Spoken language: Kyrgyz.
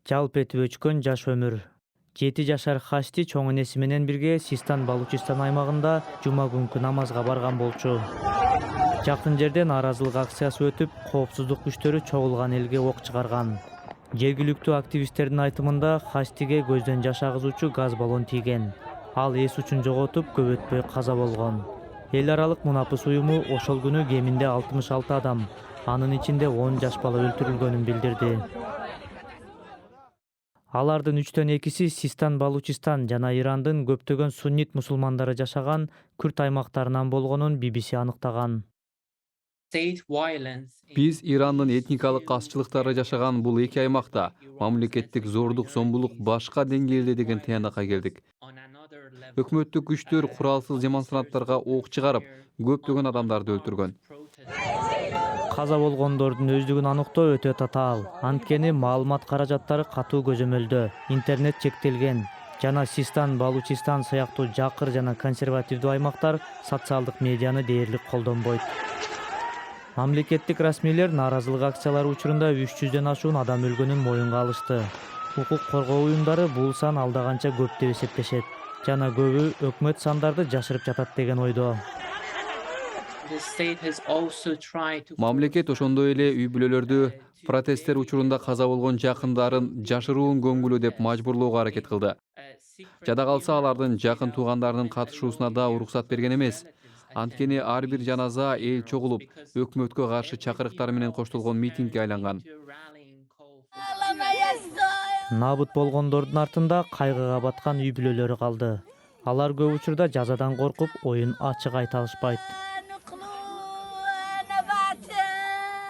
Жалп этип өчкөн жаш өмүр. 7 жашар Хасти чоң энеси менен бирге Систан Балучистан аймагында жума күнкү намазга барган болчу. Жакын жерде нааразылык акциясы өтүп, коопсуздук күчтөрү чогулган элге ок чыгарган. Жергиликтүү активисттердин айтымында Хастиге көздөн жаш агызуучу газ баллон тийген. Ал эс учун жоготуп, көп өтпөй каза болгон. Эл аралык мунапыс уюму ошол күнү кеминде 66 адам, анын ичинде 10 жаш бала өлтүрүлгөнүн билдирди. Алардын 2/3 Систан Балучистан жана Ирандын көптөгөн суннит мусулмандары жашаган күрт аймактарынан болгонун BBC аныктаган. Биз Ирандын этникалык касчылыктары жашаган бул эки аймакта мамлекеттик зордук зомбулук башка деңгээлде деген тыянакка келдик. Өкмөттүк күчтөр куралсыз демонстранттарга ок чыгарып, көптөгөн адамдарды өлтүргөн. Каза болгондордун өздүгүн аныктоо өтө татаал. Анткени маалымат каражаттары катуу көзөмөлдө, интернет чектелген жана Систан Балучистан сыяктуу жакыр жана консервативдүү аймактар социалдык медианы дээрлик колдонбойт. Мамлекеттик расмийлер нааразылык акциялары учурунда 300дөн ашуун адам өлгөнүн моюнга алышты. Укук коргоо уюмдары бул сан алда канча көп деп эсептешет жана көбү өкмөт сандарды жашырып жатат деген ойдо. Мамлекет ошондой эле үй бүлөлөрдү протесттер учурунда каза болгон жакындарын жашыруун көмгүлүү деп мажбурлоого аракет кылды. Жада калса алардын жакын туугандарынын катышуусуна да уруксат берген эмес. Анткени ар бир жаназа эл чогулуп, өкмөткө каршы чакырыктар менен коштолгон митингге айланган. Набыт болгондордун артында кайгыга баткан үй бүлөлөрү калды. Алар көп учурда жазадан коркуп, оюн ачык айта алышпайт.